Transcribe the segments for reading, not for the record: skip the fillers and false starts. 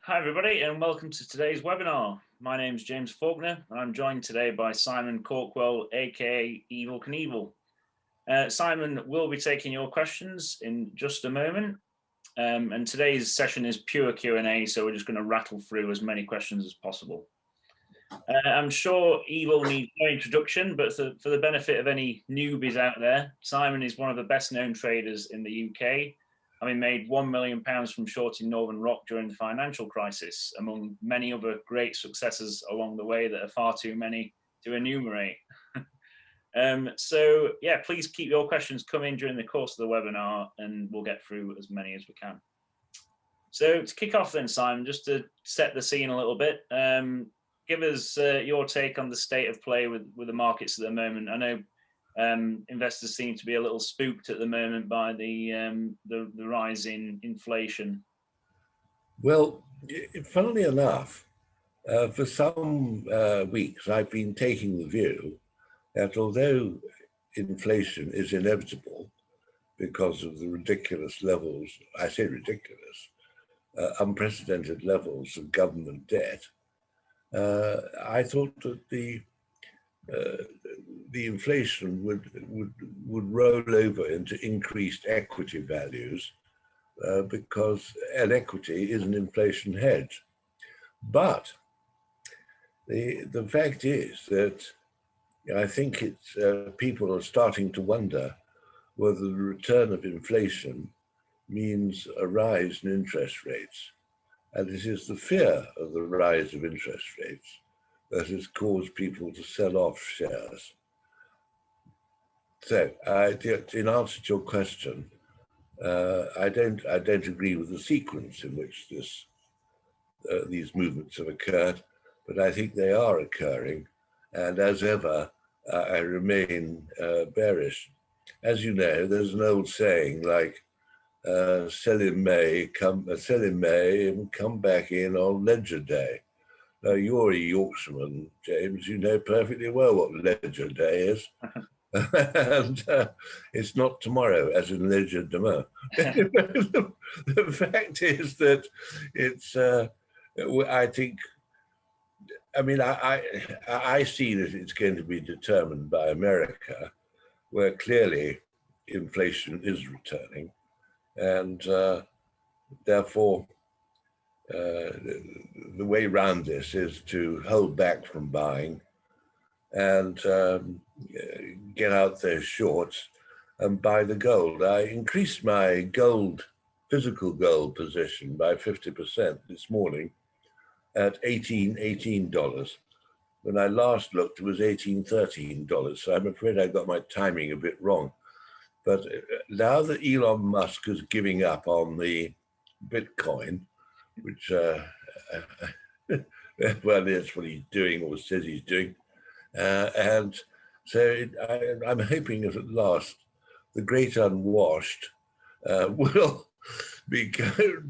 Hi everybody and welcome to today's webinar. My name is James Faulkner and I'm joined today by Simon Cawkwell, aka Knievil. Simon will be taking your questions in just a moment, and today's session is pure Q&A, so we're just going to rattle through as many questions as possible. I'm sure Evil needs no introduction, but for the benefit of any newbies out there, Simon is one of the best known traders in the UK, having made £1 million from shorting Northern Rock during the financial crisis, among many other great successes along the way that are far too many to enumerate. So yeah, please keep your questions coming during the course of the webinar and we'll get through as many as we can. So to kick off then, Simon, just to set the scene a little bit, give us your take on the state of play with the markets at the moment. I know investors seem to be a little spooked at the moment by the rise in inflation. Well, funnily enough, for some weeks I've been taking the view that although inflation is inevitable because of the ridiculous levels, I say ridiculous, unprecedented levels of government debt, I thought that the inflation would roll over into increased equity values because an equity is an inflation hedge. But the fact is that I think it's people are starting to wonder whether the return of inflation means a rise in interest rates. And it is the fear of the rise of interest rates that has caused people to sell off shares. So, in answer to your question, I don't agree with the sequence in which these movements have occurred, but I think they are occurring, and as ever, I remain bearish. As you know, there's an old saying like, "Sell in May and come back in on Ledger Day." Now, you're a Yorkshireman, James. You know perfectly well what Ledger Day is. And it's not tomorrow, as in Ledger demain. The fact is that it's, I think, I mean, I see that it's going to be determined by America, where clearly inflation is returning. And therefore, the way around this is to hold back from buying and get out those shorts and buy the gold. I increased my physical gold position by 50% this morning at $18. When I last looked, it was $13. So I'm afraid I got my timing a bit wrong. But now that Elon Musk is giving up on the Bitcoin, which, well, that's what he's doing or says he's doing. And so I'm hoping that at last the great unwashed will be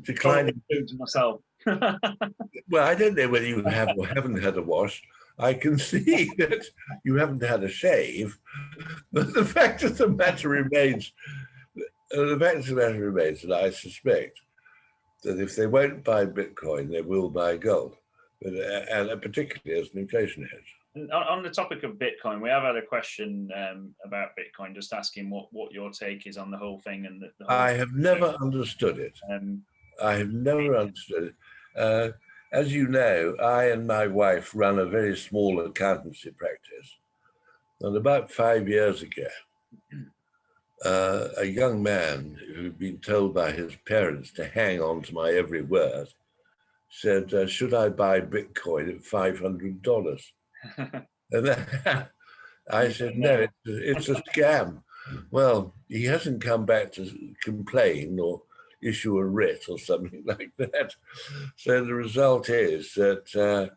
declining. Myself. Well, I don't know whether you have or haven't had a wash. I can see that you haven't had a shave, but the fact of the matter remains, that I suspect that if they won't buy Bitcoin, they will buy gold, and particularly as an inflation hedge. And on the topic of Bitcoin, we have had a question about Bitcoin, just asking what your take is on the whole thing. And the whole I have never understood it. I have never understood it. As you know, I and my wife run a very small accountancy practice. And about 5 years ago, a young man who'd been told by his parents to hang on to my every word said, should I buy Bitcoin at $500? And I said, no, it's a scam. Well, he hasn't come back to complain or issue a writ or something like that. So the result is that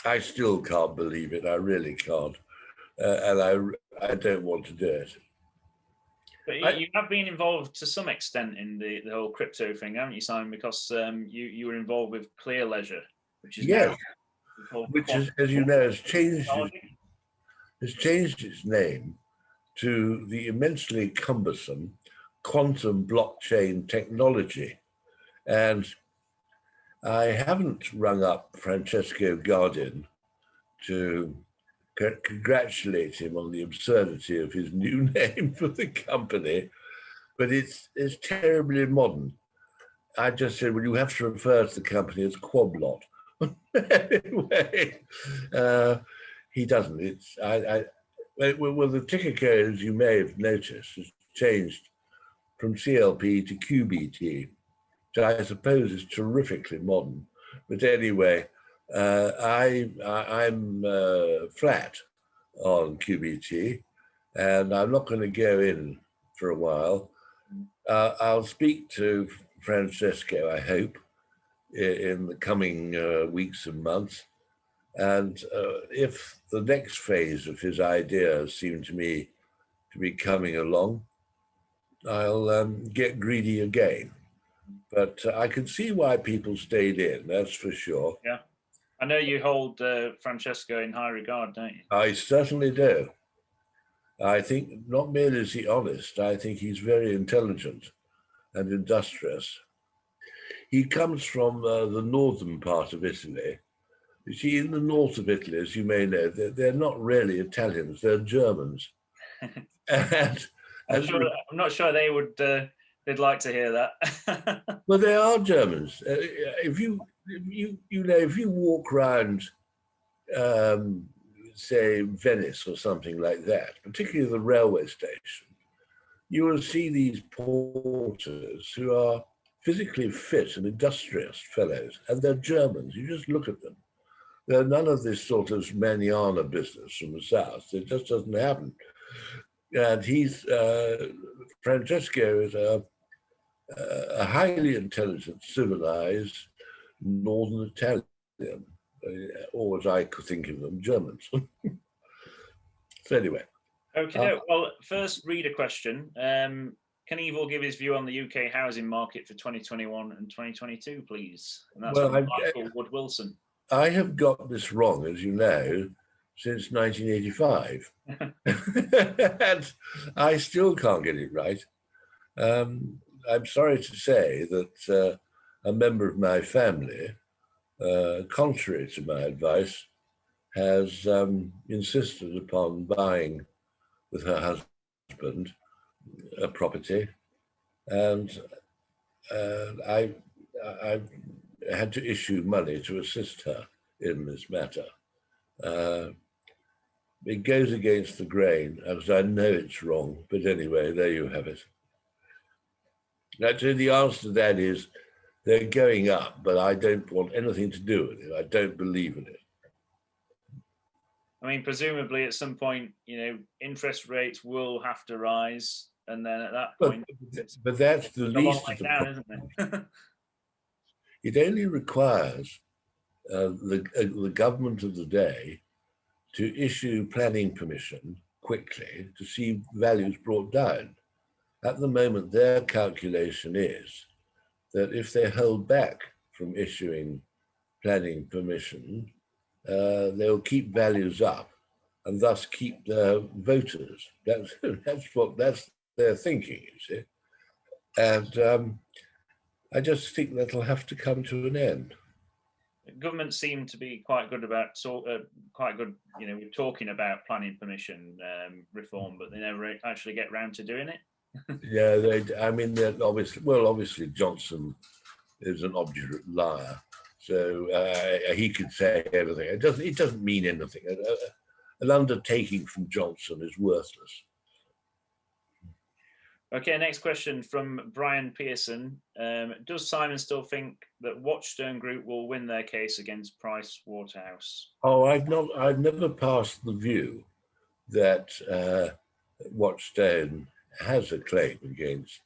I still can't believe it. I really can't. And I don't want to do it. But you have been involved to some extent in the whole crypto thing, haven't you, Simon? Because you were involved with Clear Leisure, which is yes, now which is, as you know, has changed its name to the immensely cumbersome quantum blockchain technology. And I haven't rung up Francesco Gardin to congratulate him on the absurdity of his new name for the company, but it's terribly modern. I just said, well, you have to refer to the company as Quablot. Anyway, he doesn't. Well, the ticker code, as you may have noticed, has changed from CLP to QBT, which I suppose is terrifically modern. But anyway, I'm flat on QBT, and I'm not going to go in for a while. I'll speak to Francesco, I hope, in the coming weeks and months. And if the next phase of his ideas seem to me to be coming along, I'll get greedy again. But I can see why people stayed in, that's for sure. Yeah. I know you hold Francesco in high regard, don't you? I certainly do. I think not merely is he honest, I think he's very intelligent and industrious. He comes from the northern part of Italy. You see, in the north of Italy, as you may know, they're not really Italians, they're Germans. And I'm not sure they would. They'd like to hear that. Well, they are Germans. If you walk around, say Venice or something like that, particularly the railway station, you will see these porters who are physically fit and industrious fellows, and they're Germans. You just look at them. They're none of this sort of manana business from the south. It just doesn't happen. And Francesco is a highly intelligent, civilized Northern Italian, or as I could think of them, Germans. So anyway. Okay, well, first reader question. Can Knievil give his view on the UK housing market for 2021 and 2022, please? And that's from Michael Wood-Wilson. I have got this wrong, as you know, since 1985. And I still can't get it right. I'm sorry to say that a member of my family, contrary to my advice, has insisted upon buying with her husband a property, and I had to issue money to assist her in this matter. It goes against the grain, as I know it's wrong, but anyway, there you have it. Actually, the answer to that is they're going up, but I don't want anything to do with it. I don't believe in it. I mean, presumably at some point, interest rates will have to rise, and then at that point, but that's the least of the down, isn't it? It only requires the government of the day to issue planning permission quickly to see values brought down. At the moment, their calculation is that if they hold back from issuing planning permission, they'll keep values up and thus keep their voters. That's their thinking, you see. And I just think that'll have to come to an end. Governments seem to be quite good about talking about planning permission reform, but they never actually get round to doing it. Yeah, obviously Johnson is an obdurate liar, so he could say everything. It doesn't mean anything. An undertaking from Johnson is worthless. Okay, next question from Brian Pearson. Does Simon still think that Watchstone Group will win their case against Price Waterhouse? Oh, I've never passed the view that Watchstone has a claim against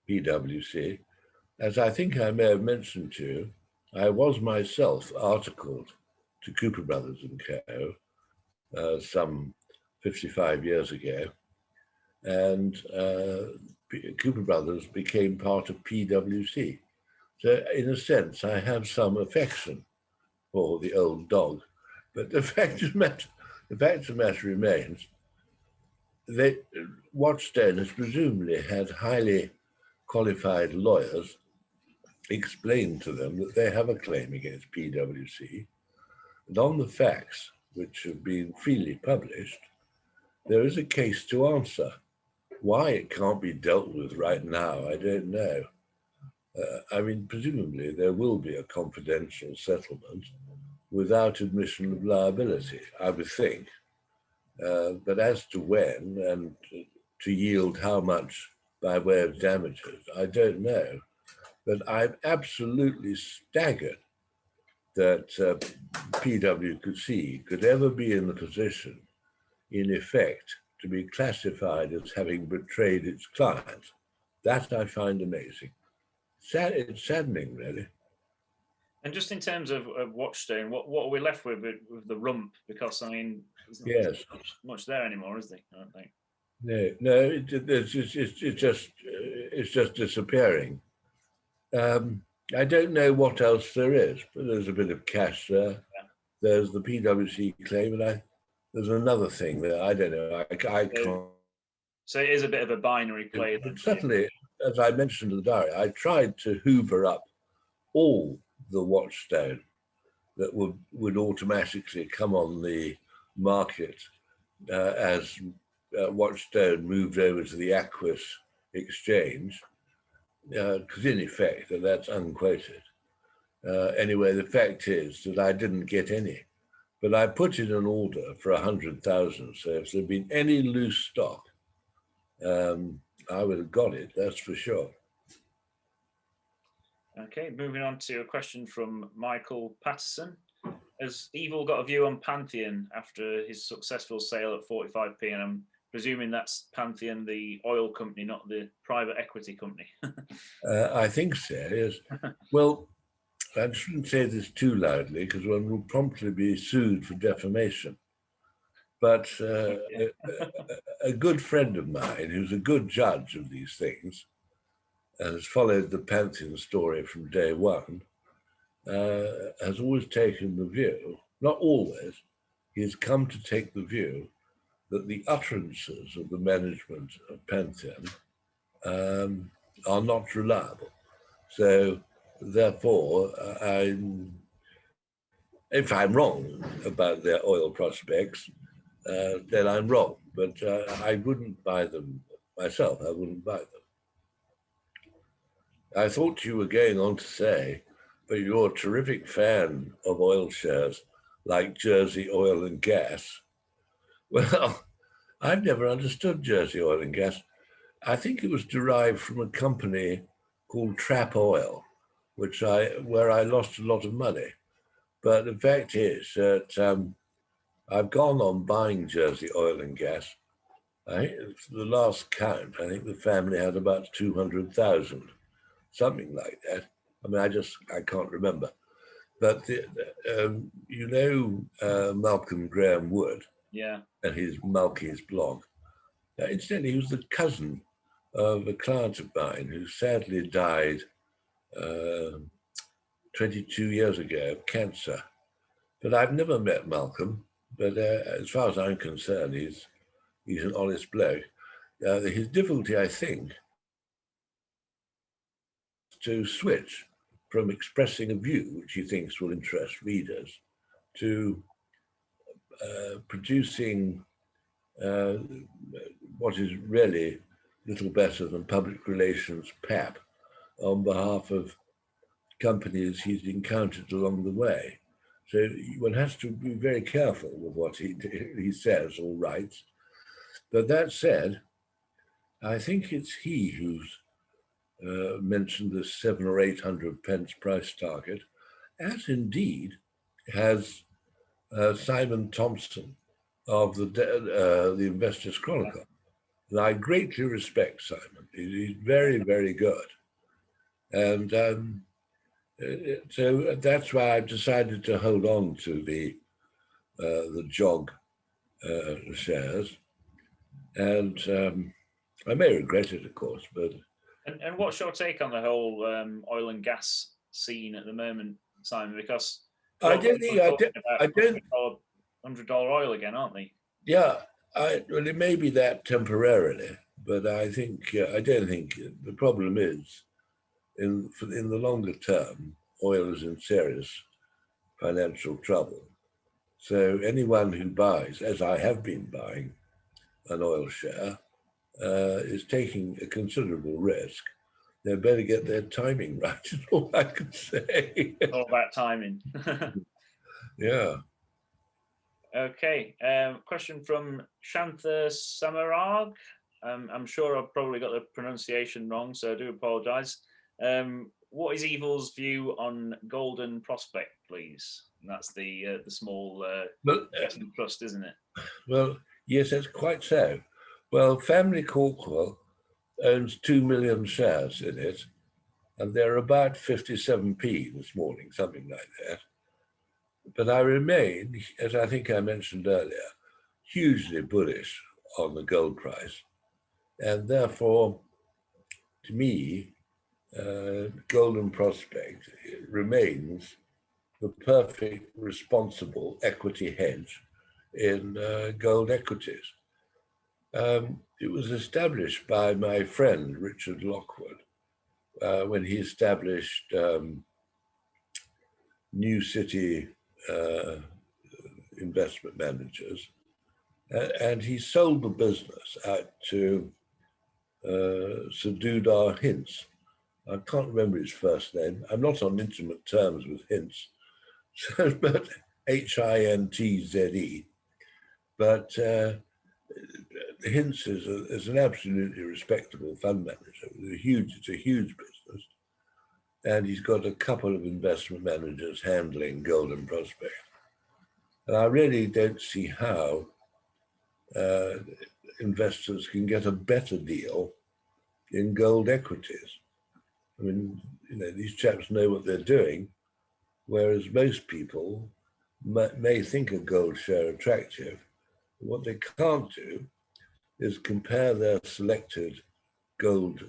PwC. As I think I may have mentioned to you, I was myself articled to Cooper Brothers and Co. Some 55 years ago. And Cooper Brothers became part of PwC. So in a sense, I have some affection for the old dog. But the fact of the matter remains that Watchstone has presumably had highly qualified lawyers explained to them that they have a claim against PwC, and on the facts, which have been freely published, there is a case to answer. Why it can't be dealt with right now, I don't know. I mean, presumably there will be a confidential settlement without admission of liability, I would think. But as to when and to yield how much by way of damages, I don't know. But I'm absolutely staggered that PwC could ever be in the position, in effect, to be classified as having betrayed its client. That I find amazing. It's saddening, really. And just in terms of Watchstone, what are we left with the rump? Because I mean, there's Yes. not much there anymore, is there? I don't think. No, it's just disappearing. I don't know what else there is, but there's a bit of cash there. Yeah. There's the PwC claim, and there's another thing that I don't know. I can't. So it is a bit of a binary play. But certainly, as I mentioned in the diary, I tried to hoover up all the Watchstone that would automatically come on the market as Watchstone moved over to the Aquis exchange, because in effect, that's unquoted. Anyway, the fact is that I didn't get any, but I put in an order for 100,000. So if there'd been any loose stock, I would have got it, that's for sure. Okay, moving on to a question from Michael Patterson. Has Evil got a view on Pantheon after his successful sale at 45p? And I'm presuming that's Pantheon, the oil company, not the private equity company. I think so, yes. Well, I shouldn't say this too loudly because one will promptly be sued for defamation. But a good friend of mine, who's a good judge of these things, and has followed the Pantheon story from day one, has always taken the view, not always, he has come to take the view that the utterances of the management of Pantheon are not reliable. So therefore, if I'm wrong about their oil prospects, then I'm wrong. But I wouldn't buy them myself. I wouldn't buy them. I thought you were going on to say, but you're a terrific fan of oil shares like Jersey Oil and Gas. Well, I've never understood Jersey Oil and Gas. I think it was derived from a company called Trap Oil, where I lost a lot of money. But the fact is that I've gone on buying Jersey Oil and Gas. I think the last count, I think the family had about 200,000, something like that. I mean, I can't remember. But Malcolm Graham Wood, yeah, and his Malky's blog. Incidentally, he was the cousin of a client of mine who sadly died 22 years ago of cancer. But I've never met Malcolm. But as far as I'm concerned, he's an honest bloke. His difficulty, I think, is to switch from expressing a view which he thinks will interest readers to producing what is really little better than public relations pap on behalf of companies he's encountered along the way. So one has to be very careful with what he says or writes. But that said, I think it's he who's mentioned the 700 or 800 pence price target, as indeed has Simon Thompson of the Investors Chronicle. And I greatly respect Simon. He's very, very good. And so that's why I've decided to hold on to the JOG shares. And I may regret it, of course, but... And what's your take on the whole oil and gas scene at the moment, Simon? Because I don't $100 oil again, aren't they? Yeah, well, it may be that temporarily, but I think I don't think the problem is in the longer term, oil is in serious financial trouble. So anyone who buys, as I have been buying, an oil share, is taking a considerable risk. They better get their timing right, is all I can say. All about timing. Yeah. Okay. Question from Shantha Samarag. I'm sure I've probably got the pronunciation wrong, so I do apologise. What is Evil's view on Golden Prospect, please? And that's the small investment trust, isn't it? Well, yes, that's quite so. Well, family Cawkwell owns 2 million shares in it, and they're about 57p this morning, something like that. But I remain, as I think I mentioned earlier, hugely bullish on the gold price. And therefore, to me, Golden Prospect remains the perfect responsible equity hedge in gold equities. It was established by my friend Richard Lockwood when he established New City Investment Managers, and he sold the business out to Sir Dudar Hintze. I can't remember his first name. I'm not on intimate terms with Hintze, so, but Hintze. But Hintze is an absolutely respectable fund manager. It's a huge business. And he's got a couple of investment managers handling Golden Prospect. And I really don't see how investors can get a better deal in gold equities. I mean, these chaps know what they're doing, whereas most people may think a gold share attractive. What they can't do is compare their selected gold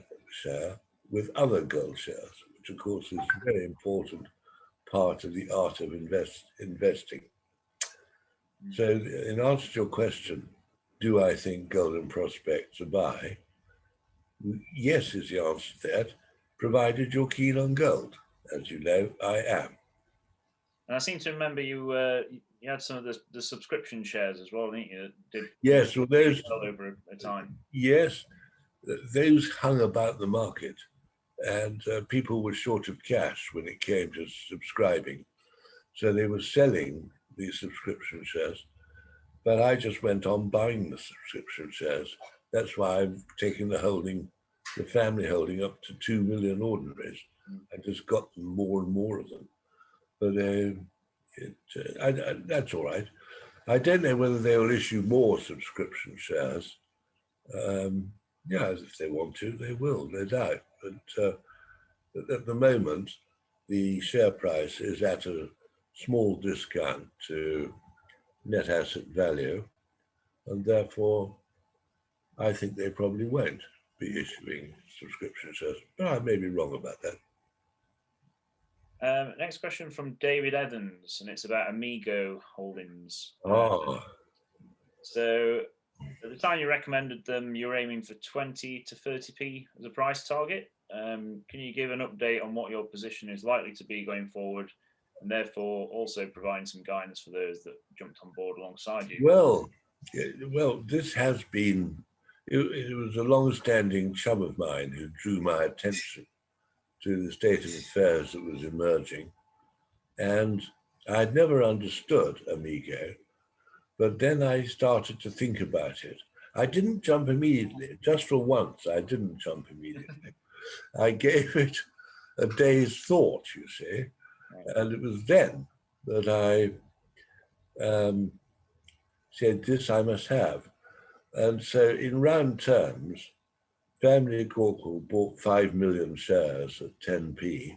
share with other gold shares, which of course is a very important part of the art of investing. So in answer to your question, do I think Golden Prospect's a buy? Yes is the answer to that, provided you're keen on gold. As you know, I am. And I seem to remember you had some of the subscription shares as well, didn't you? Yes, well, those over a time. Yes, those hung about the market, and people were short of cash when it came to subscribing, so they were selling these subscription shares. But I just went on buying the subscription shares. That's why I'm taking the family holding up to 2 million ordinaries. I just got more and more of them. But that's all right. I don't know whether they will issue more subscription shares. Yeah, if they want to, they will, no doubt. But at the moment, the share price is at a small discount to net asset value, and therefore, I think they probably won't be issuing subscription shares. But I may be wrong about that. Next question from David Evans, and it's about Amigo holdings. So at the time you recommended them, you're aiming for 20 to 30p as a price target. Can you give an update on what your position is likely to be going forward, and therefore also providing some guidance for those that jumped on board alongside you? Well, this has been, it was a long-standing chum of mine who drew my attention to the state of affairs that was emerging. And I'd never understood Amigo, but then I started to think about it. I didn't jump immediately, just for once, I didn't jump immediately. I gave it a day's thought, you see, and it was then that I said, this I must have. And so in round terms, family Cawkwell bought 5 million shares at 10p.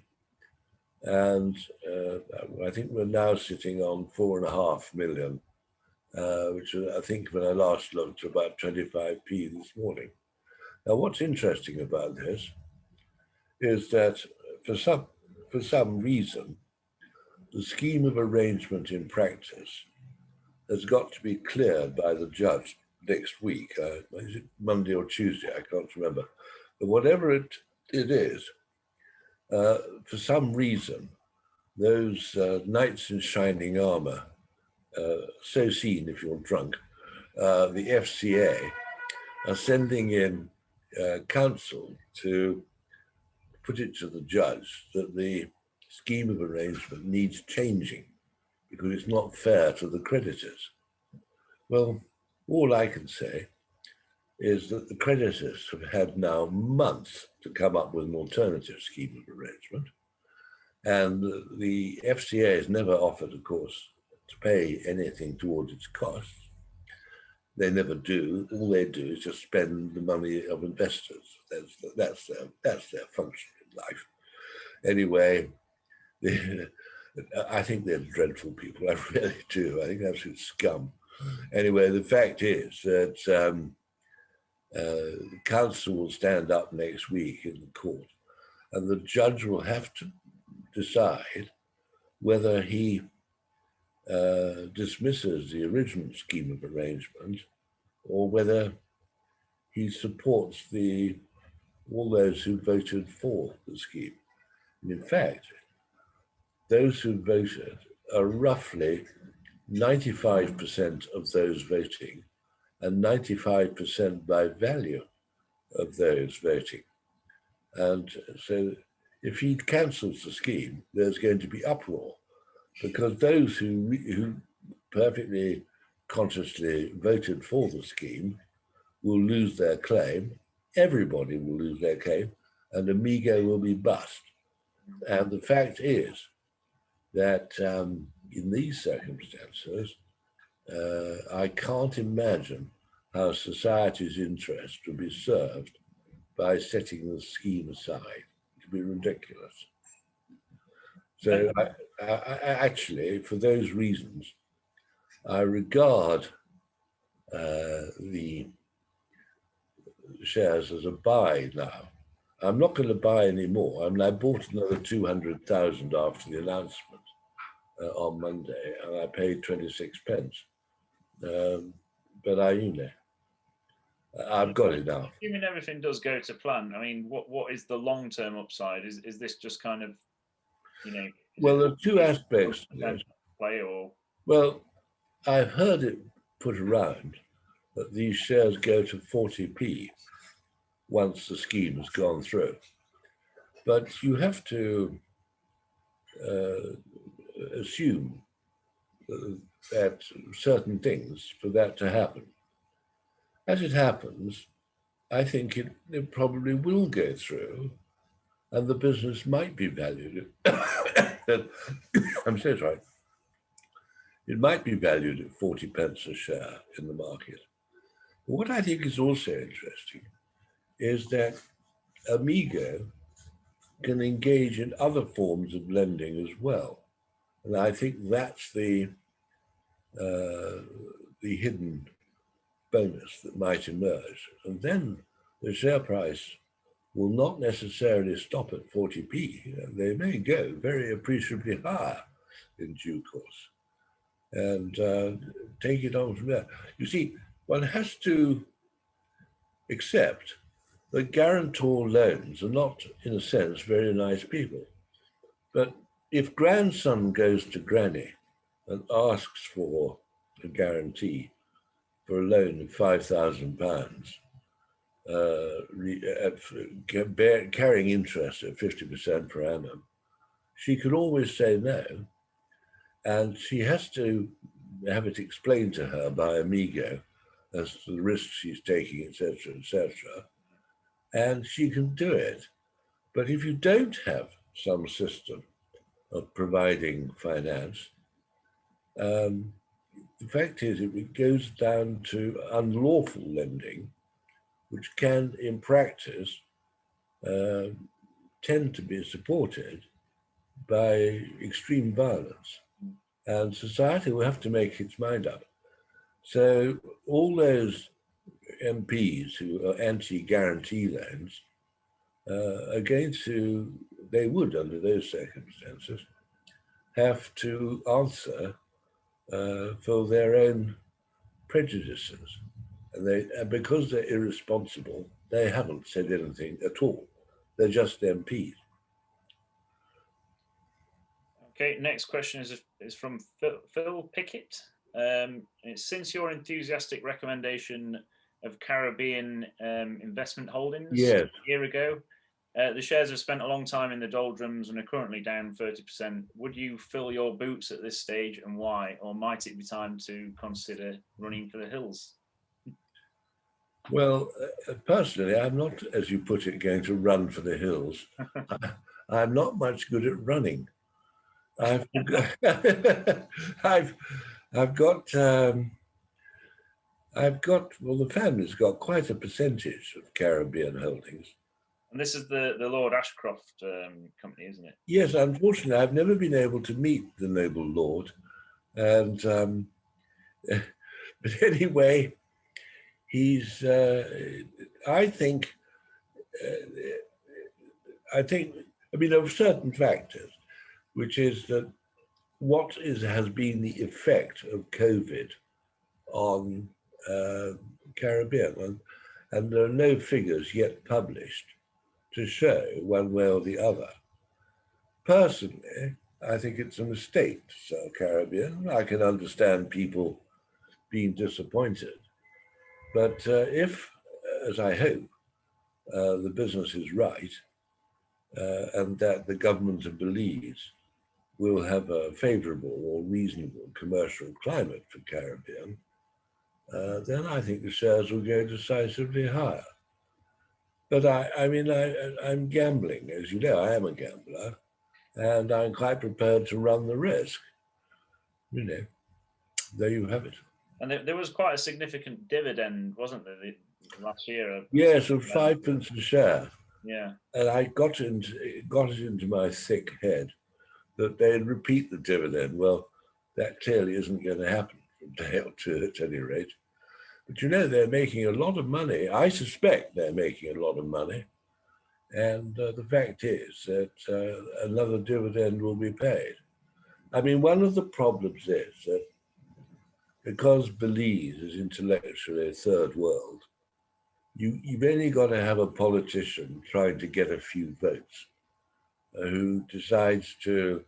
And I think we're now sitting on 4.5 million, which I think when I last looked, about 25p this morning. Now, what's interesting about this is that for some reason, the scheme of arrangement in practice has got to be cleared by the judge next week. Is it Monday or Tuesday? I can't remember. But whatever it is, for some reason, those knights in shining armor, so seen if you're drunk, the FCA, are sending in counsel to put it to the judge that the scheme of arrangement needs changing because it's not fair to the creditors. Well, all I can say is that the creditors have had now months to come up with an alternative scheme of arrangement. And the FCA has never offered, of course, to pay anything towards its costs. They never do. All they do is just spend the money of investors. That's their function in life. Anyway, I think they're dreadful people. I really do. I think they're absolute scum. Anyway, the fact is that the counsel will stand up next week in the court, and the judge will have to decide whether he dismisses the original scheme of arrangement or whether he supports all those who voted for the scheme. And in fact, those who voted are roughly 95% of those voting and 95% by value of those voting. And so if he cancels the scheme, there's going to be uproar because those who perfectly consciously voted for the scheme will lose their claim, everybody will lose their claim, and Amigo will be bust. And the fact is that in these circumstances, I can't imagine how society's interest would be served by setting the scheme aside. It would be ridiculous. So I actually, for those reasons, I regard the shares as a buy now. I'm not going to buy any more. I mean, I bought another 200,000 after the announcement on Monday, and I paid 26 pence. But I've got it now. Assuming everything does go to plan, I mean, what is the long-term upside? Is this just kind of, Well, there are two aspects to this. Play or? Well, I've heard it put around that these shares go to 40p once the scheme has gone through. But you have to assume that certain things for that to happen. As it happens, I think it probably will go through and the business might be valued at, I'm so sorry, it might be valued at 40 pence a share in the market. But what I think is also interesting is that Amigo can engage in other forms of lending as well. And I think that's the hidden bonus that might emerge. And then the share price will not necessarily stop at 40p. They may go very appreciably higher in due course and take it on from there. You see, one has to accept that guarantor loans are not, in a sense, very nice people. But if grandson goes to granny and asks for a guarantee for a loan of £5,000, carrying interest at 50% per annum, she could always say no. And she has to have it explained to her by Amigo as to the risks she's taking, etc., etc. And she can do it. But if you don't have some system of providing finance, the fact is it goes down to unlawful lending, which can, in practice, tend to be supported by extreme violence. And society will have to make its mind up. So all those MPs who are anti-guarantee loans are going to, they would under those circumstances, have to answer for their own prejudices. And because they're irresponsible, they haven't said anything at all. They're just MPs. Okay, next question is from Phil Pickett. It's, since your enthusiastic recommendation of Caribbean investment holdings Yes. a year ago, the shares have spent a long time in the doldrums and are currently down 30%. Would you fill your boots at this stage, and why? Or might it be time to consider running for the hills? Well, personally, I'm not, as you put it, going to run for the hills. I'm not much good at running. I've got well, the family's got quite a percentage of Caribbean holdings. And this is the Lord Ashcroft company, isn't it? Yes, unfortunately, I've never been able to meet the noble lord, and but anyway, he's. I think. I mean, there are certain factors, which is that has been the effect of COVID on Caribbean, and there are no figures yet published to show one way or the other. Personally, I think it's a mistake to sell Caribbean. I can understand people being disappointed, but if, as I hope, the business is right, and that the government of Belize will have a favorable or reasonable commercial climate for Caribbean, then I think the shares will go decisively higher. But I'm gambling, as you know, I am a gambler, and I'm quite prepared to run the risk. You know, there you have it. And there was quite a significant dividend, wasn't there, last year? Yes, of 5 pence a share. Yeah. And I got it into my thick head that they'd repeat the dividend. Well, that clearly isn't going to happen from day or two at any rate. But you know, they're making a lot of money. I suspect they're making a lot of money. And the fact is that another dividend will be paid. I mean, one of the problems is that because Belize is intellectually a third world, you've only got to have a politician trying to get a few votes who decides to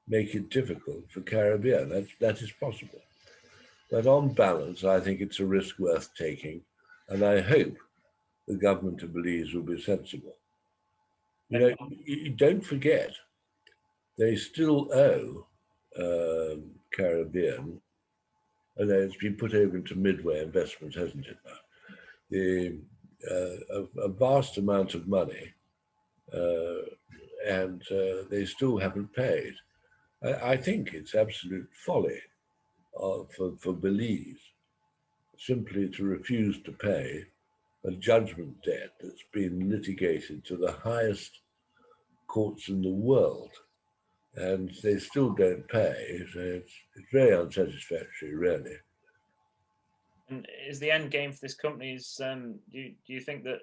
make it difficult for Caribbean. That is possible. But on balance, I think it's a risk worth taking, and I hope the government of Belize will be sensible. You know, you don't forget, they still owe Caribbean, and it's been put over into Midway Investments, hasn't it now? A vast amount of money, and they still haven't paid. I think it's absolute folly for Belize simply to refuse to pay a judgment debt that's been litigated to the highest courts in the world, and they still don't pay. So it's very unsatisfactory, really. And is the end game for this company? Do you think that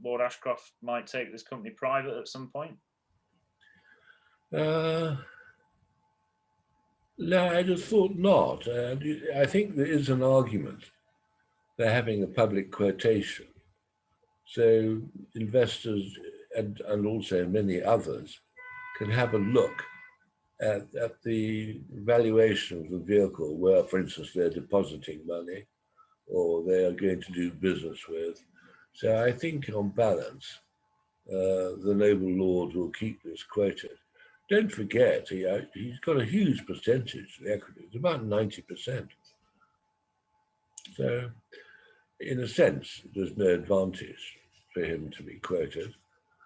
Lord Ashcroft might take this company private at some point? No, I just thought not. I think there is an argument for having a public quotation, so investors and also many others can have a look at the valuation of the vehicle where, for instance, they're depositing money or they are going to do business with. So I think on balance, the noble lord will keep this quoted. Don't forget, he's got a huge percentage of the equity. It's about 90%. So, in a sense, there's no advantage for him to be quoted.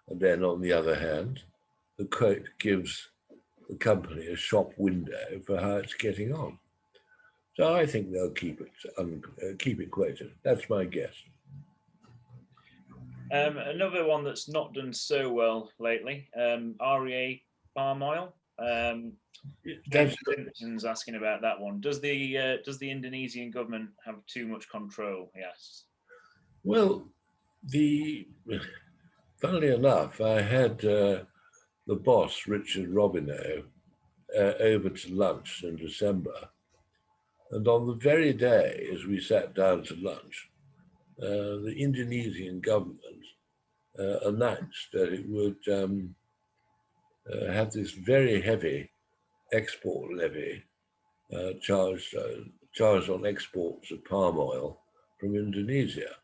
And then, on the other hand, the quote gives the company a shop window for how it's getting on. So I think they'll keep it quoted. That's my guess. Another one that's not done so well lately, REA palm oil. Simpson's asking about that one. Does the Indonesian government have too much control? Yes. Well, funnily enough, I had the boss, Richard Robineau, over to lunch in December. And on the very day as we sat down to lunch, the Indonesian government announced that it would have this very heavy export levy charged on exports of palm oil from Indonesia.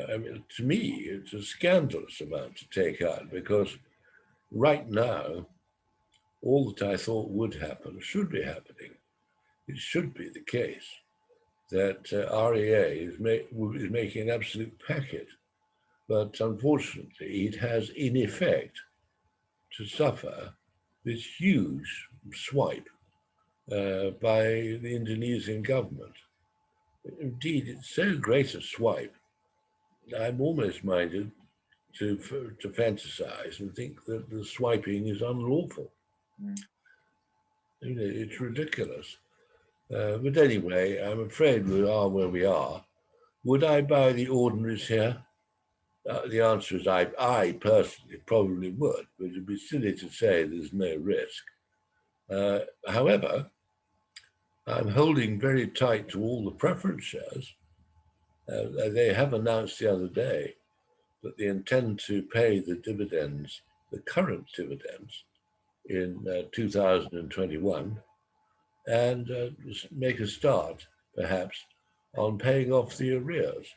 I mean, to me, it's a scandalous amount to take out, because right now, all that I thought would happen should be happening. It should be the case that REA is making an absolute packet, but unfortunately, it has in effect to suffer this huge swipe by the Indonesian government. Indeed, it's so great a swipe, I'm almost minded to fantasize and think that the swiping is unlawful. Mm. You know, it's ridiculous. But anyway, I'm afraid we are where we are. Would I buy the ordinaries here? The answer is I personally probably would, but it'd be silly to say there's no risk. However, I'm holding very tight to all the preference shares. They have announced the other day that they intend to pay the dividends, the current dividends, in 2021, and make a start, perhaps, on paying off the arrears.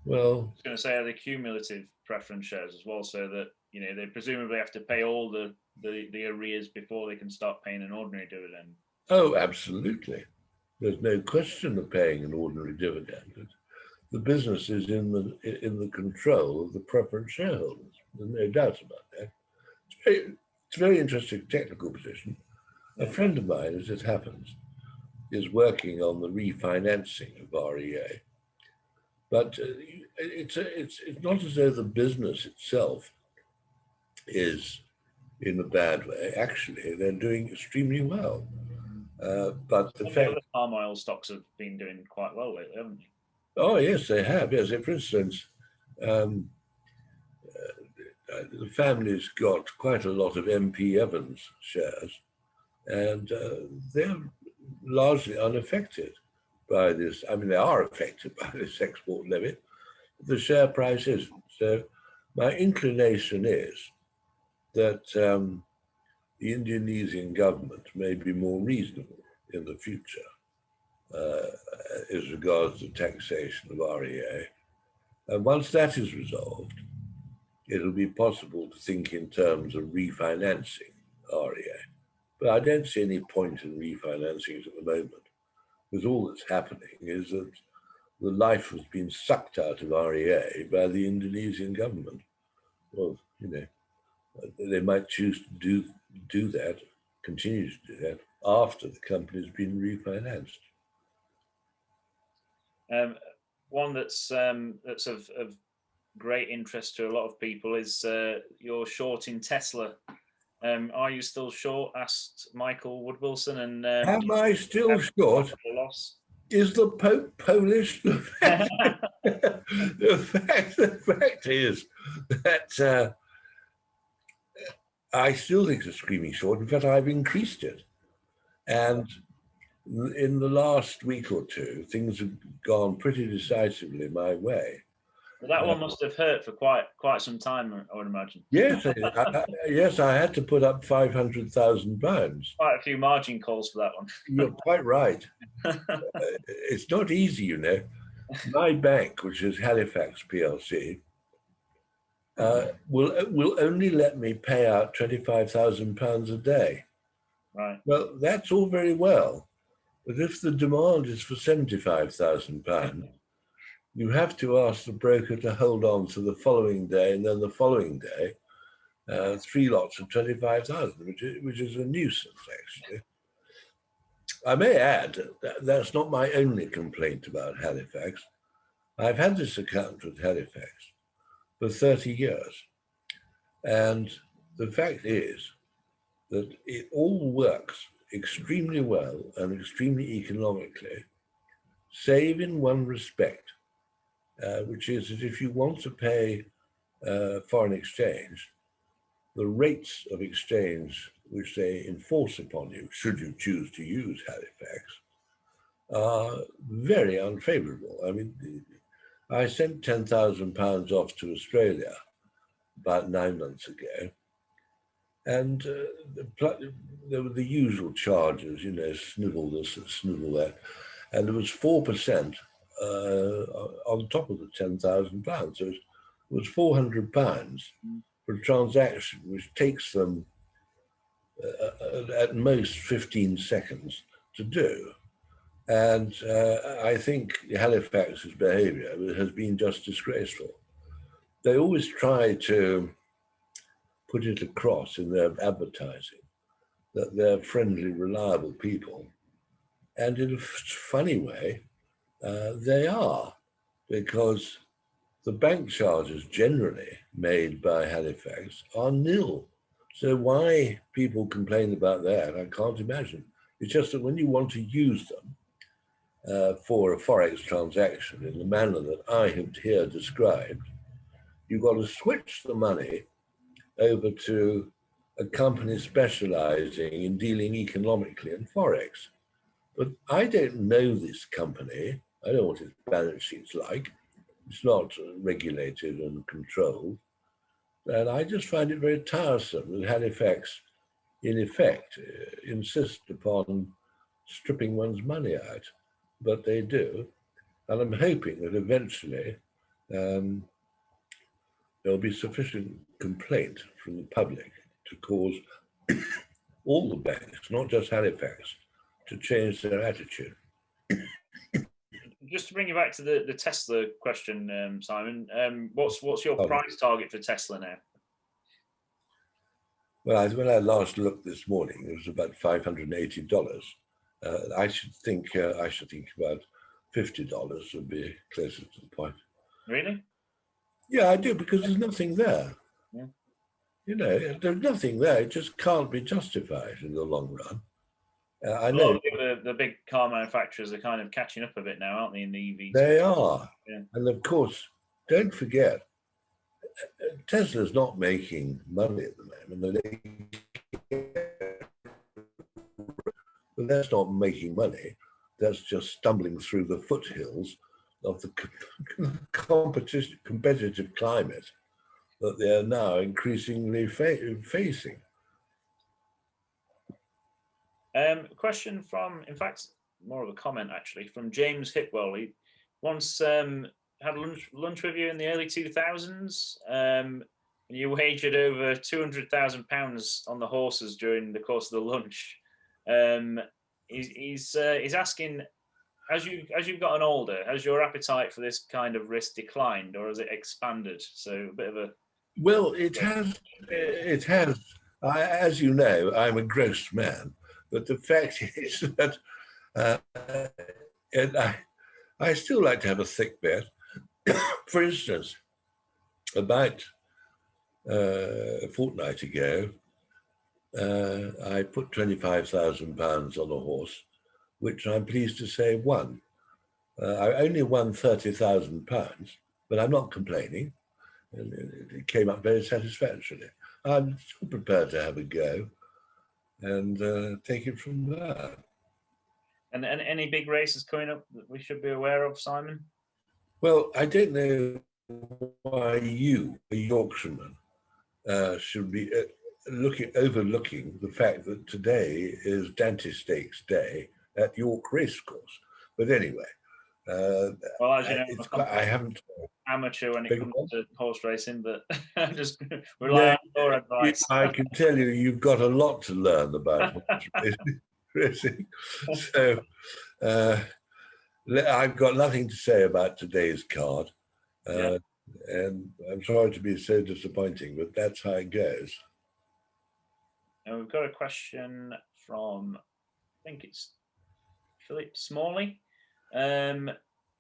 Well, I was going to say, are the cumulative preference shares as well, so that, you know, they presumably have to pay all the arrears before they can start paying an ordinary dividend. Oh, absolutely. There's no question of paying an ordinary dividend. The business is in the control of the preference shareholders. There's no doubt about that. It's a very interesting technical position. A friend of mine, as it happens, is working on the refinancing of REA. But it's not as though the business itself is in a bad way. Actually, they're doing extremely well. But the fact the palm oil stocks have been doing quite well lately, haven't they? Oh yes, they have. Yes, for instance, the family's got quite a lot of MP Evans shares, and they're largely unaffected by this. I mean, they are affected by this export levy. The share price isn't. So my inclination is that the Indonesian government may be more reasonable in the future as regards to taxation of REA. And once that is resolved, it'll be possible to think in terms of refinancing REA. But I don't see any point in refinancing it at the moment, because all that's happening is that the life has been sucked out of REA by the Indonesian government. Well, you know, they might choose to do that, continue to do that, after the company's been refinanced. One that's of great interest to a lot of people is your short in Tesla. Are you still short? Asked Michael Woodwilson. And am I still short? Loss? Is the Pope Polish? The fact is that I still think it's a screaming short. In fact, I've increased it. And in the last week or two, things have gone pretty decisively my way. Well, that one must have hurt for quite some time, I would imagine. Yes, yes, I had to put up £500,000. Quite a few margin calls for that one. You're quite right. It's not easy, you know. My bank, which is Halifax PLC, will only let me pay out £25,000 a day. Right. Well, that's all very well, but if the demand is for £75,000, you have to ask the broker to hold on to the following day, and then the following day, 3 lots of 25,000, which is a nuisance, actually. I may add that that's not my only complaint about Halifax. I've had this account with Halifax for 30 years. And the fact is that it all works extremely well and extremely economically, save in one respect, which is that if you want to pay foreign exchange, the rates of exchange which they enforce upon you, should you choose to use Halifax, are very unfavorable. I mean, I sent £10,000 off to Australia about 9 months ago, And there were the usual charges, you know, snivel this, snivel that. And there was 4% on top of the £10,000. So it was £400 for a transaction, which takes them at most 15 seconds to do. And I think Halifax's behavior has been just disgraceful. They always try to put it across in their advertising that they're friendly, reliable people. And in a funny way, they are, because the bank charges generally made by Halifax are nil. So why people complain about that, I can't imagine. It's just that when you want to use them for a Forex transaction in the manner that I have here described, you've got to switch the money over to a company specializing in dealing economically in Forex. But I don't know this company. I don't know what its balance sheet's like. It's not regulated and controlled. And I just find it very tiresome that Halifax, in effect, insist upon stripping one's money out. But they do. And I'm hoping that eventually there'll be sufficient complaint from the public to cause all the banks, not just Halifax, to change their attitude. Just to bring you back to the Tesla question, Simon, what's your price target for Tesla now? Well, when I last looked this morning, it was about $580. I should think about $50 would be closer to the point. Really? Yeah, I do, because there's nothing there. Yeah. You know, there's nothing there. It just can't be justified in the long run. I know the big car manufacturers are kind of catching up a bit now, aren't they, in the EV? They are. Yeah. And of course, don't forget, Tesla's not making money at the moment. But that's not making money. That's just stumbling through the foothills of the competitive climate that they are now increasingly facing. Question from, in fact, more of a comment actually, from James Hipwell. He once had a lunch with you in the early 2000s, and you wagered over £200,000 on the horses during the course of the lunch. He's asking, as you've gotten older, has your appetite for this kind of risk declined, or has it expanded? So a bit of a... Well, it has. It has. As you know, I'm a gross man, but the fact is that and I still like to have a thick bet. For instance, about a fortnight ago, I put £25,000 on a horse, which I'm pleased to say won. I only won £30,000, but I'm not complaining. And it came up very satisfactorily. I'm still prepared to have a go and take it from there. And any big races coming up that we should be aware of, Simon? Well, I don't know why you, a Yorkshireman, should be overlooking the fact that today is Dante Stakes Day at York Racecourse. But anyway, well, as you know, I haven't amateur when it comes to horse racing, but I just rely on your advice. I can tell you, you've got a lot to learn about horse racing. So I've got nothing to say about today's card. And I'm sorry to be so disappointing, but that's how it goes. And we've got a question from, I think it's Philip Smalley.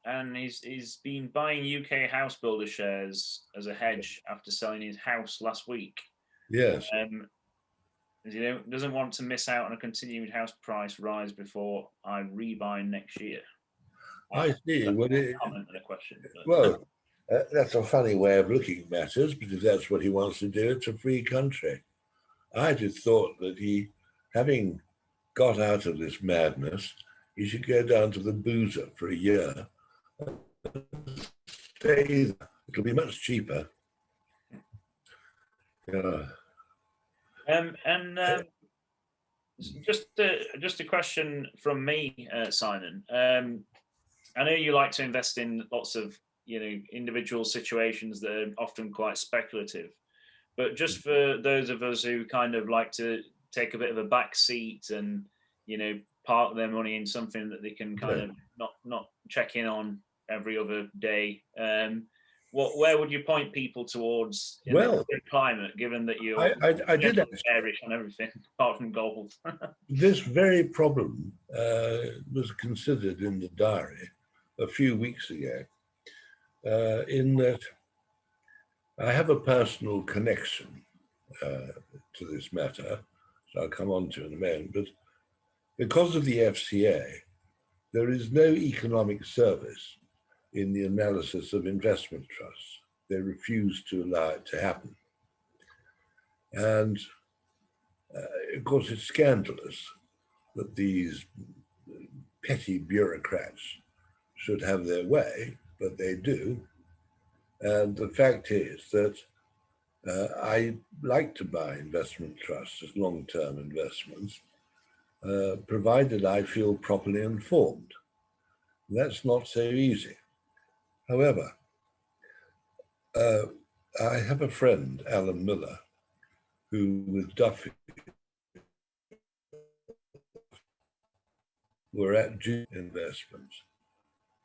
And he's been buying UK house builder shares as a hedge after selling his house last week. Yes. He doesn't want to miss out on a continued house price rise before I rebuy next year. I see. Well, comment and a question. Well, that's a funny way of looking at matters, but if that's what he wants to do, it's a free country. I just thought that he, having got out of this madness, he should go down to the boozer for a year. Stay there. It'll be much cheaper. Yeah. Just a question from me, Simon. I know you like to invest in lots of individual situations that are often quite speculative, but just for those of us who kind of like to take a bit of a back seat and park their money in something that they can kind of not check in on every other day. Where would you point people towards in the climate, given that you're I did bearish on everything apart from gold? This very problem was considered in the diary a few weeks ago, in that I have a personal connection to this matter, so I'll come on to in a moment, but because of the FCA, there is no economic service in the analysis of investment trusts. They refuse to allow it to happen. And of course, it's scandalous that these petty bureaucrats should have their way, but they do. And the fact is that I like to buy investment trusts as long-term investments, provided I feel properly informed. That's not so easy. However, I have a friend, Alan Miller, who with Duffy were at G Investments,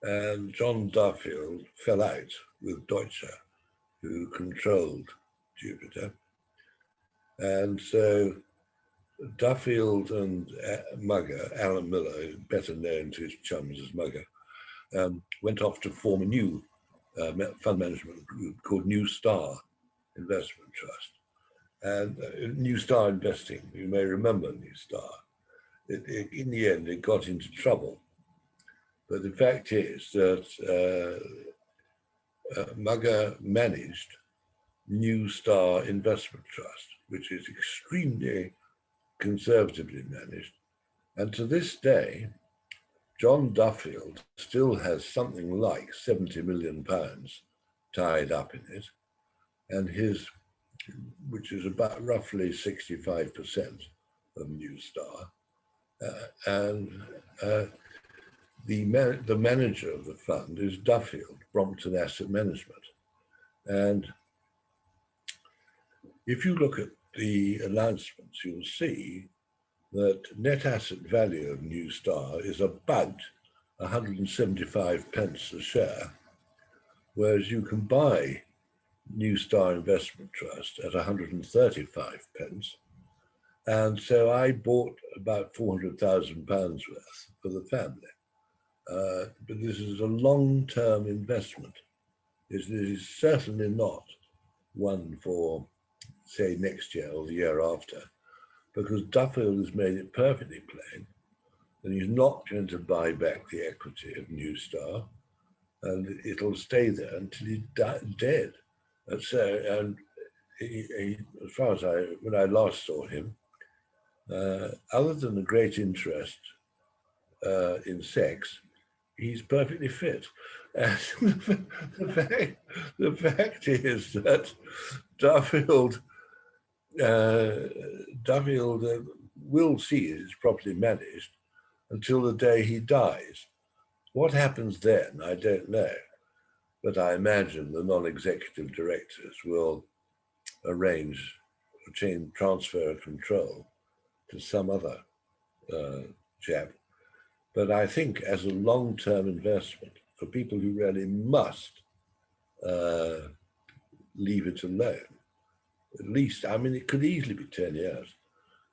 and John Duffield fell out with Deutsche, who controlled Jupiter. And so Duffield and Mugger, Alan Miller, better known to his chums as Mugger, went off to form a new fund management group called New Star Investment Trust. And New Star Investing, you may remember New Star. In the end, it got into trouble. But the fact is that Mugger managed New Star Investment Trust, which is extremely conservatively managed. And to this day, John Duffield still has something like £70 million tied up in it, and which is about roughly 65% of New Star. The manager of the fund is Duffield, Brompton Asset Management. And if you look at the announcements, you'll see that net asset value of New Star is about 175 pence a share, whereas you can buy New Star Investment Trust at 135 pence. And so I bought about £400,000 worth for the family. But this is a long-term investment. This is certainly not one for, say, next year or the year after, because Duffield has made it perfectly plain that he's not going to buy back the equity of New Star, and it'll stay there until he's dead. And so, as far as when I last saw him, other than a great interest in sex, he's perfectly fit. And the fact is that Duffield will see it is properly managed until the day he dies. What happens then, I don't know. But I imagine the non-executive directors will arrange a transfer of control to some other chap. But I think as a long-term investment, for people who really must leave it alone, at least, I mean, it could easily be 10 years.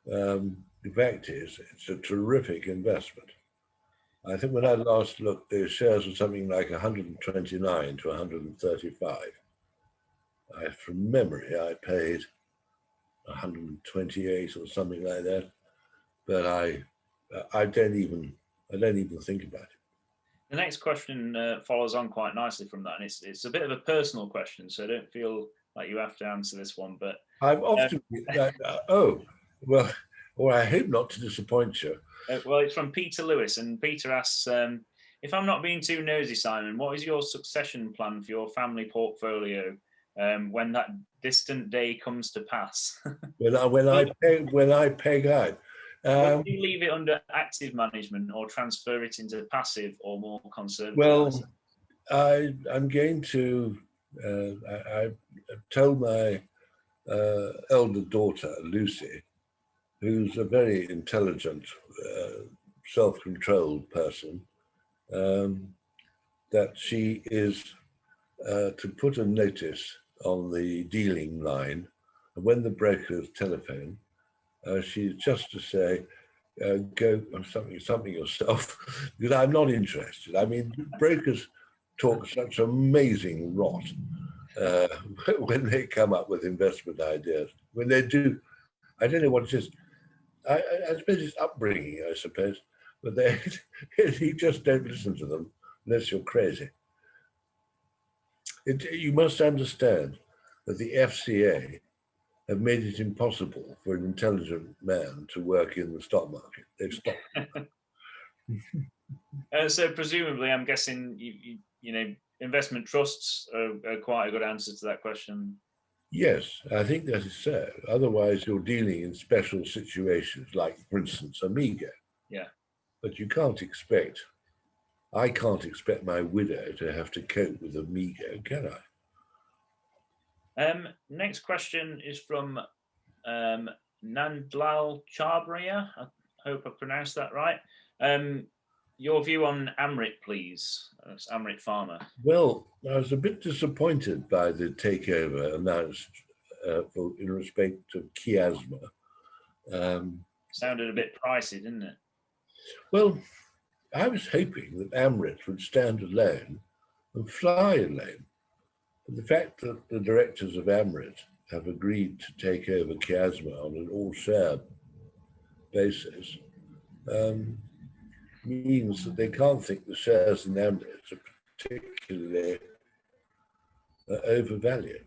The fact is, it's a terrific investment. I think when I last looked, their shares were something like 129 to 135. From memory, I paid 128 or something like that, but I don't even think about it. The next question follows on quite nicely from that, and it's a bit of a personal question, so I don't feel like you have to answer this one. But I've often or I hope not to disappoint you. Well, it's from Peter Lewis, and Peter asks, if I'm not being too nosy, Simon, what is your succession plan for your family portfolio? when that distant day comes to pass? when I peg out. Would you leave it under active management or transfer it into passive or more conservative? Well, I'm going to. I told my elder daughter Lucy, who's a very intelligent, self-controlled person, that she is to put a notice on the dealing line, and when the brokers telephone, she's just to say, go something yourself, because I'm not interested. I mean, brokers talk such amazing rot when they come up with investment ideas. When they do, I don't know what it is. I suppose it's upbringing, I suppose, but you just don't listen to them unless you're crazy. You must understand that the FCA have made it impossible for an intelligent man to work in the stock market. They've stopped. So presumably, I'm guessing you know investment trusts are quite a good answer to that question. Yes, I think that is so. Otherwise, you're dealing in special situations, like, for instance, Amigo. Yeah. But you can't expect. I can't expect my widow to have to cope with Amigo, can I? Next question is from Nandlal Chabria. I hope I pronounced that right. Your view on Amrit, please. It's Amrit Pharma. Well, I was a bit disappointed by the takeover announced in respect of Chiasma. Sounded a bit pricey, didn't it? Well, I was hoping that Amrit would stand alone and fly alone. But the fact that the directors of Amrit have agreed to take over Chiasma on an all-share basis means that they can't think the shares in Amrit are particularly undervalued.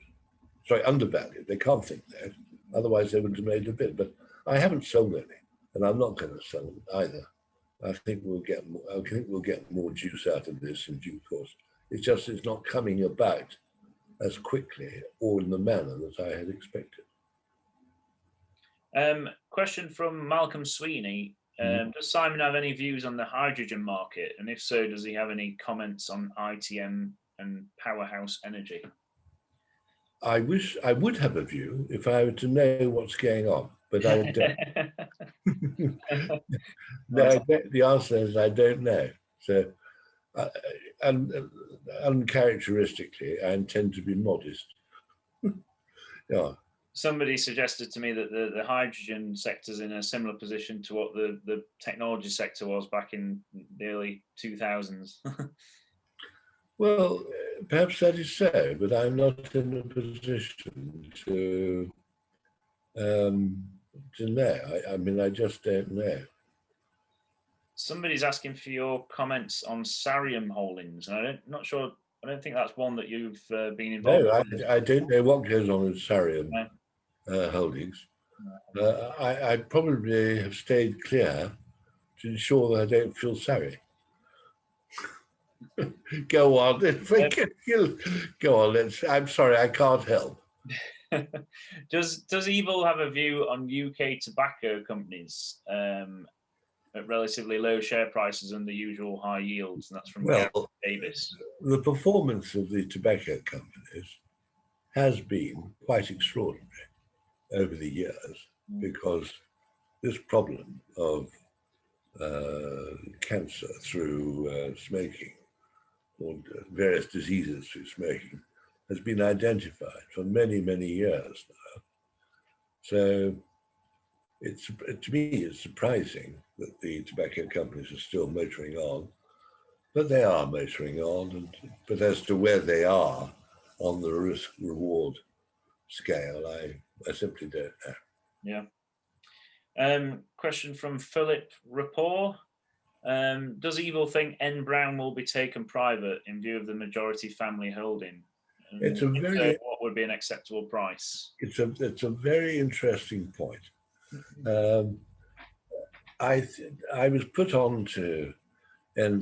They can't think that. Otherwise, they would have made a bid. But I haven't sold any, and I'm not going to sell them either. I think we'll get more juice out of this in due course. It's not coming about as quickly or in the manner that I had expected. Question from Malcolm Sweeney. Does Simon have any views on the hydrogen market? And if so, does he have any comments on ITM and Powerhouse Energy? I wish I would have a view if I were to know what's going on, but I don't. No, the answer is I don't know. So, uncharacteristically, I intend to be modest. Yeah. Somebody suggested to me that the hydrogen sector's in a similar position to what the technology sector was back in the early 2000s. Well, perhaps that is so, but I'm not in a position to know. I mean, I just don't know. Somebody's asking for your comments on Sarium Holdings, and I don't think that's one that you've been involved in. No, I don't know what goes on in Sarium Holdings. I probably have stayed clear to ensure that I don't feel sorry. Go on. Go on. I'm sorry, I can't help. Does Evil have a view on UK tobacco companies at relatively low share prices and the usual high yields? And that's from Gary Davis. The performance of the tobacco companies has been quite extraordinary over the years because this problem of cancer through smoking or various diseases through smoking has been identified for many, many years now. So to me, it's surprising that the tobacco companies are still motoring on, but they are motoring on. But as to where they are on the risk-reward scale, I simply don't know. Yeah. Question from Philip Rapport. Does Evil think N Brown will be taken private in view of the majority family holding? What would be an acceptable price? It's a very interesting point. I was put on to N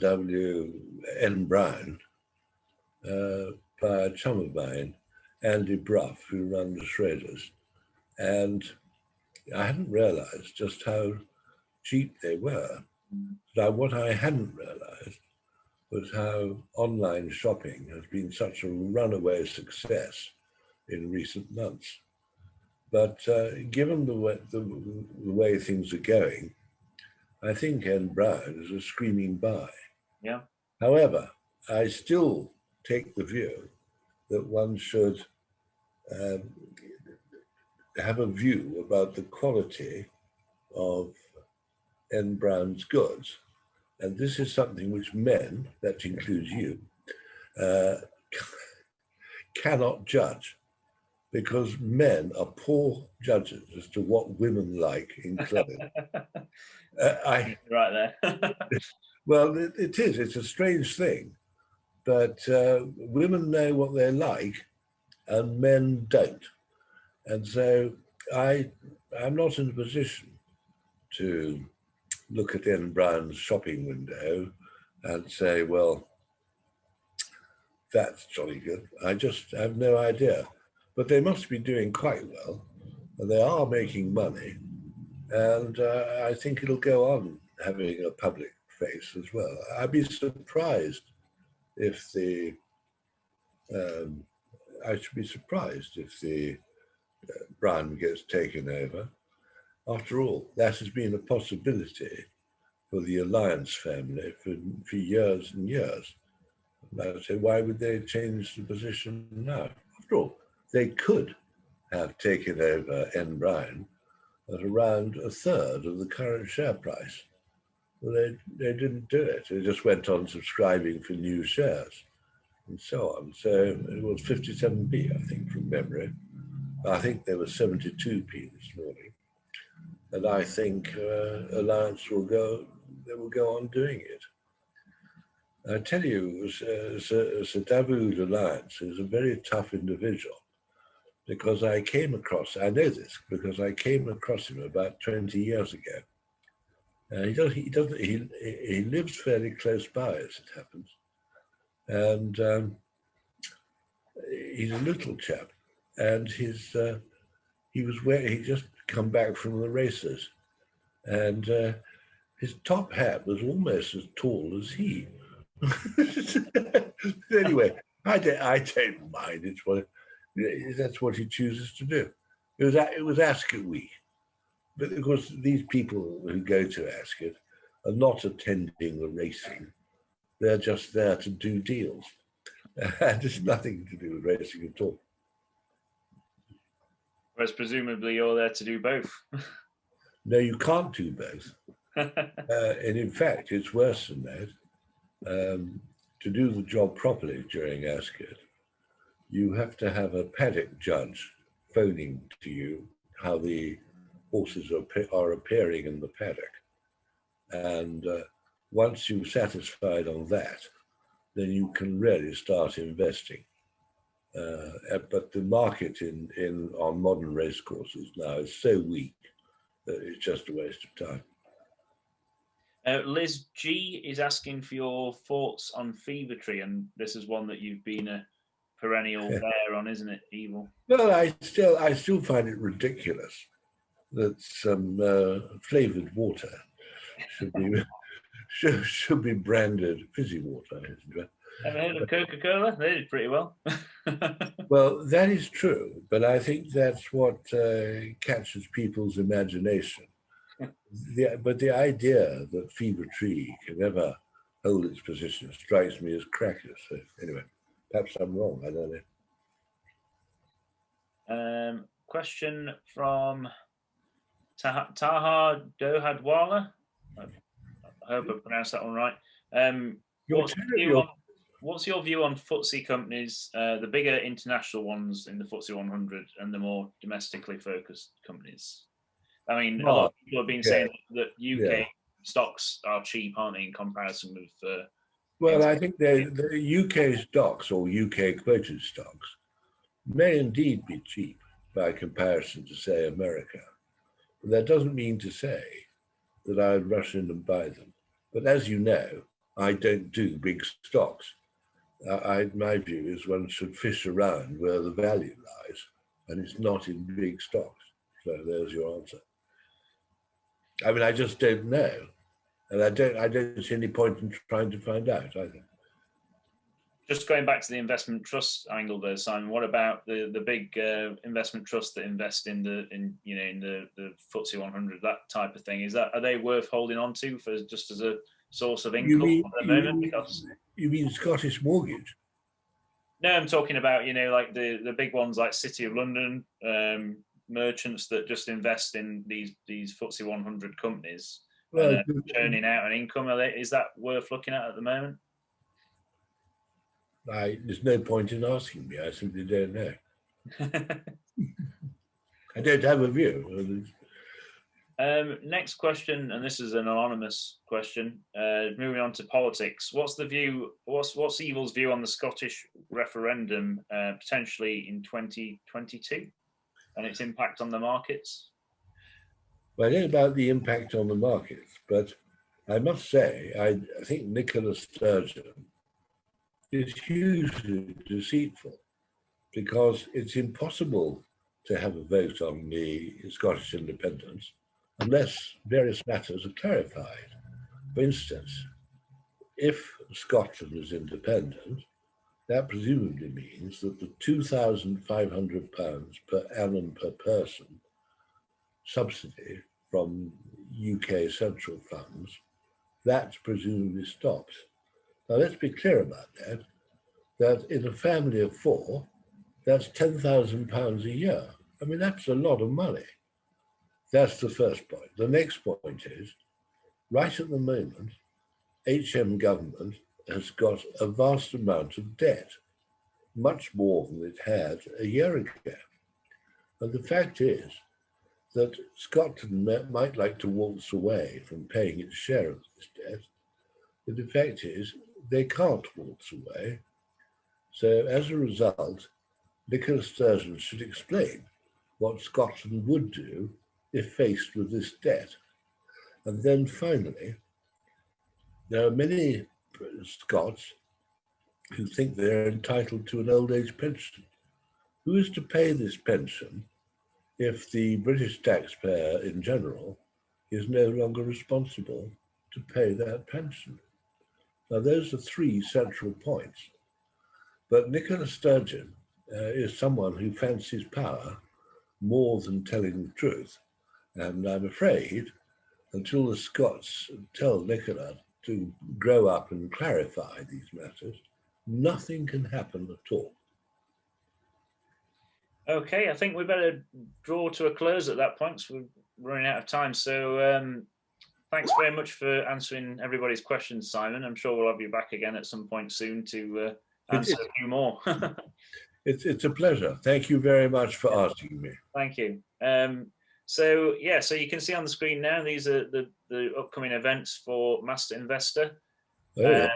Brown by a chum of mine, Andy Bruff, who run the Shredders, and I hadn't realized just how cheap they were. Now, what I hadn't realized was how online shopping has been such a runaway success in recent months. But given the way things are going, I think N. Brown is a screaming buy. Yeah. However, I still take the view that one should have a view about the quality of N. Brown's goods. And this is something which men, that includes you, cannot judge, because men are poor judges as to what women like in clothing. Right there. Well, it is. It's a strange thing, but women know what they like and men don't. And so I'm not in a position to look at N. Brown's shopping window and say, well, that's jolly good. I just have no idea. But they must be doing quite well, and they are making money. And I think it'll go on having a public face as well. I'd be surprised if I should be surprised if the Brown gets taken over. After all, that has been a possibility for the Alliance family for years and years. And I would say, why would they change the position now? After all, they could have taken over N. Brown at around a third of the current share price. Well, they didn't do it. They just went on subscribing for new shares and so on. So it was 57p, I think, from memory. I think there was 72p this morning. And I think Alliance will go on doing it. I tell you, Sir Dawood Alliance is a very tough individual, because I know this because I came across him about 20 years ago. He lives fairly close by, as it happens. And he's a little chap, and he just come back from the races, and his top hat was almost as tall as he. Anyway, I don't mind. That's what he chooses to do. It was Ascot week, but of course these people who go to Ascot are not attending the racing. They're just there to do deals. And it's nothing to do with racing at all. Whereas presumably you're there to do both. No, you can't do both. And in fact, it's worse than that. To do the job properly during Ascot, you have to have a paddock judge phoning to you how the horses are appearing in the paddock. And once you're satisfied on that, then you can really start investing. But the market on modern racecourses now is so weak that it's just a waste of time. Liz G is asking for your thoughts on Fevertree, and this is one that you've been a perennial bear on, isn't it, Evil? Well, I still find it ridiculous that some flavoured water should be branded fizzy water. Ever heard of Coca-Cola? They did pretty well. Well, that is true, but I think that's what catches people's imagination. But the idea that Fevertree can ever hold its position strikes me as crackers. So anyway, perhaps I'm wrong. I don't know. Question from Taha Dohadwala. I hope I pronounced that one right. What's your view on Ftse companies, the bigger international ones in the Ftse 100 and the more domestically focused companies? I mean, a lot of people have been saying that UK stocks are cheap, aren't they, in comparison with... well, I think the UK stocks or UK quoted stocks may indeed be cheap by comparison to, say, America. But that doesn't mean to say that I would rush in and buy them. But as you know, I don't do big stocks. My view is one should fish around where the value lies, and it's not in big stocks. So there's your answer. I mean, I just don't know, and I don't see any point in trying to find out either. Just going back to the investment trust angle there, Simon. What about the big investment trusts that invest in the Ftse 100, that type of thing? Are they worth holding on to for just as a source of income at the moment? Because you mean Scottish Mortgage? No, I'm talking about like the big ones like City of London, merchants that just invest in these Ftse 100 companies, well, churning out an income. Is that worth looking at the moment? There's no point in asking me. I simply don't know. I don't have a view. Next question, and this is an anonymous question. Moving on to politics, what's Evil's view on the Scottish referendum potentially in 2022 and its impact on the markets? Well, I don't know about the impact on the markets, but I must say I think Nicola Sturgeon is hugely deceitful, because it's impossible to have a vote on the Scottish independence unless various matters are clarified. For instance, if Scotland is independent, that presumably means that the £2,500 per annum per person subsidy from UK central funds, that presumably stops. Now let's be clear about that in a family of four, that's £10,000 a year. I mean, that's a lot of money. That's the first point. The next point is, right at the moment, HM government has got a vast amount of debt, much more than it had a year ago. And the fact is that Scotland might like to waltz away from paying its share of this debt, but the fact is they can't waltz away. So as a result, Nicola Sturgeon should explain what Scotland would do if faced with this debt. And then finally, there are many Scots who think they're entitled to an old age pension. Who is to pay this pension if the British taxpayer in general is no longer responsible to pay that pension? Now, those are three central points. But Nicola Sturgeon is someone who fancies power more than telling the truth. And I'm afraid, until the Scots tell Nicola to grow up and clarify these matters, nothing can happen at all. Okay, I think we better draw to a close at that point, so we're running out of time. So thanks very much for answering everybody's questions, Simon. I'm sure we'll have you back again at some point soon to answer a few more. It's a pleasure. Thank you very much for asking me. Thank you. So you can see on the screen now, these are the upcoming events for Master Investor. Oh,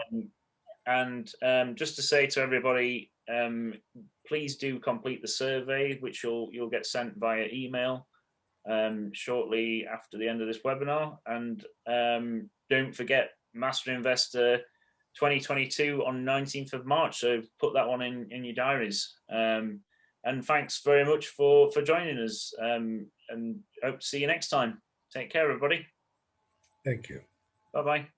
yeah. Just to say to everybody, please do complete the survey, which you'll get sent via email shortly after the end of this webinar. And don't forget Master Investor 2022 on 19th of March. So put that one in your diaries. And thanks very much for joining us. And hope to see you next time. Take care, everybody. Thank you. Bye-bye.